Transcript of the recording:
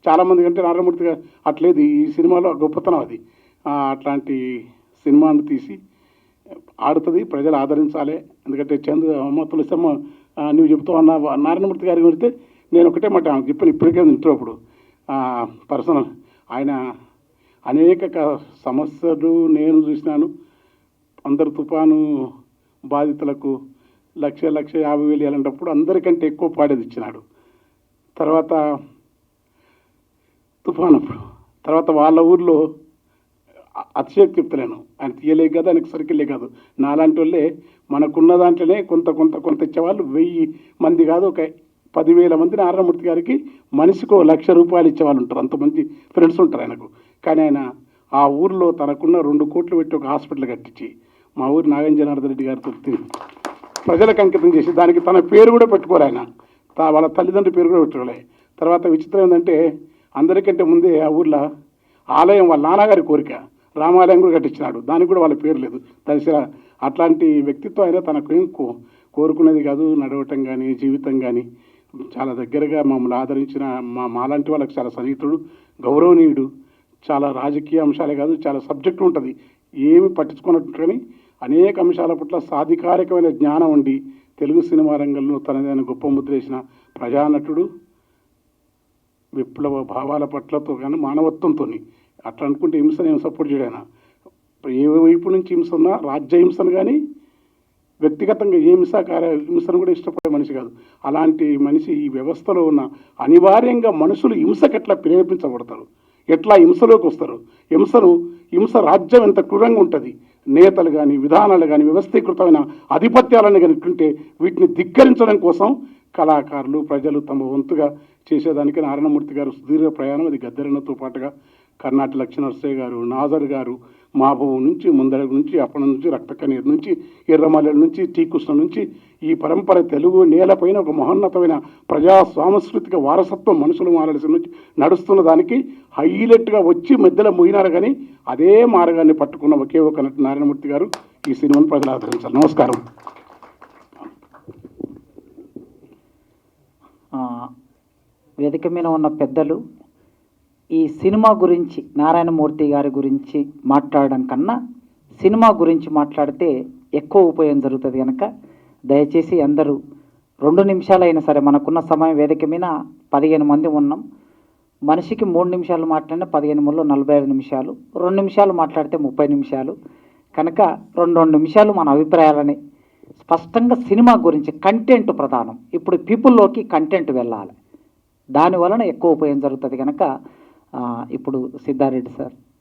చాలామంది కంటే నారాయణమూర్తి గారు అట్లేదు. ఈ సినిమాలో గొప్పతనం అది. అట్లాంటి సినిమాను తీసి ఆడుతుంది, ప్రజలు ఆదరించాలి. ఎందుకంటే అమ్మ తులసమ్మ నువ్వు చెప్తావు అన్న నారాయణమూర్తి గారి గురితే నేను ఒకటే మాట ఆమెకు చెప్పాను ఇప్పటికే ఇంట్లోప్పుడు పర్సనల్. ఆయన అనేక సమస్యలు నేను చూసినాను. అందరు తుఫాను బాధితులకు 1,50,000 అలాంటప్పుడు అందరికంటే ఎక్కువ పాడేది ఇచ్చినాడు. తర్వాత తుఫాను అప్పుడు తర్వాత వాళ్ళ ఊర్లో అతిశయోక్తి చెప్తలేను, ఆయన తీయలే కాదు, ఆయనకు సరికిలే కాదు. నాలాంటి వాళ్ళే మనకున్న దాంట్లోనే కొంత ఇచ్చేవాళ్ళు 1000 మంది కాదు, ఒక 10,000 మంది నారాయణమూర్తి గారికి మనిషికి ₹1,00,000 ఇచ్చేవాళ్ళు ఉంటారు. అంతమంది ఫ్రెండ్స్ ఉంటారు ఆయనకు. కానీ ఆయన ఆ ఊర్లో తనకున్న 2 కోట్లు పెట్టి ఒక హాస్పిటల్ కట్టించి మా ఊరు నాగం జనార్దన్ రెడ్డి గారితో ప్రజలకు అంకితం చేసి దానికి తన పేరు కూడా పెట్టుకోలే ఆయన, వాళ్ళ తల్లిదండ్రుల పేరు కూడా పెట్టుకోలే. తర్వాత విచిత్రం ఏంటంటే అందరికంటే ముందే ఆ ఊర్లో ఆలయం వాళ్ళ నాన్నగారి కోరిక రామాలయం కూడా కట్టించినాడు, దానికి కూడా వాళ్ళ పేరు లేదు. అట్లాంటి వ్యక్తిత్వం అయినా తనకు కోరుకునేది కాదు. నడవటం కానీ జీవితం కానీ చాలా దగ్గరగా మమ్మల్ని ఆదరించిన మాలాంటి వాళ్ళకి చాలా సన్నిహితుడు, గౌరవనీయుడు. చాలా రాజకీయ అంశాలే కాదు, చాలా సబ్జెక్టు ఉంటుంది, ఏమి పట్టించుకున్నట్టు. కానీ అనేక అంశాల పట్ల సాధికారికమైన జ్ఞానం ఉండి తెలుగు సినిమా రంగంలో తనదైన గొప్ప ముద్ర వేసిన ప్రజానటుడు. విప్లవ భావాల పట్లతో కానీ మానవత్వంతో అట్లా అనుకుంటే హింసను ఏం సపోర్ట్ చేయడానా, ఏ వైపు నుంచి హింస ఉన్నా రాజ్య హింసను కానీ వ్యక్తిగతంగా ఏ హింసను కూడా ఇష్టపడే మనిషి కాదు. అలాంటి మనిషి ఈ వ్యవస్థలో ఉన్న అనివార్యంగా మనుషులు హింసకు ఎట్లా ప్రేరేపించబడతారు, ఎట్లా హింసలోకి వస్తారు, హింస రాజ్యం ఎంత క్రూరంగా ఉంటుంది. నేతలు కానీ విధానాలు కానీ వ్యవస్థీకృతమైన ఆధిపత్యాలను కనుక్కుంటే వీటిని ధిక్కరించడం కోసం కళాకారులు ప్రజలు తమ వంతుగా చేసేదానికి నారాయణమూర్తి గారు సుదీర్ఘ ప్రయాణం. అది గద్దెరన్నతో పాటుగా కర్ణాటి లక్ష్మణర్సయ్య గారు, నాజర్ గారు, మాభవం నుంచి ముందర నుంచి అప్పటి నుంచి రక్తకన్నీరు నుంచి ఎర్రమల్లెల నుంచి టీకృష్ణ నుంచి ఈ పరంపర తెలుగు నేలపైన ఒక మహోన్నతమైన ప్రజా సాంస్కృతిక వారసత్వం మనుషులు మారాల్సిన నుంచి నడుస్తున్న దానికి హైలైట్గా వచ్చి మధ్యలో పోయినారు. కానీ అదే మార్గాన్ని పట్టుకున్న ఒకే ఒక నటు నారాయణమూర్తి గారు. ఈ సినిమాను ప్రజలు ఆదరించారు. నమస్కారం. వేదిక మీద ఉన్న పెద్దలు ఈ సినిమా గురించి నారాయణమూర్తి గారి గురించి మాట్లాడడం కన్నా సినిమా గురించి మాట్లాడితే ఎక్కువ ఉపయోగం జరుగుతుంది కనుక దయచేసి అందరూ 2 నిమిషాలైనా సరే, మనకున్న సమయం వేదిక మీద 15 మంది ఉన్నాం, మనిషికి 3 నిమిషాలు మాట్లాడినా 15 మందిలో 45 నిమిషాలు, 2 నిమిషాలు మాట్లాడితే 30 నిమిషాలు కనుక 2 నిమిషాలు మన అభిప్రాయాలని స్పష్టంగా సినిమా గురించి కంటెంట్ ప్రధానం. ఇప్పుడు పీపుల్లోకి కంటెంట్ వెళ్ళాలి, దానివలన ఎక్కువ ఉపయోగం జరుగుతుంది కనుక ఇప్పుడు సిద్ధారెడ్డి సార్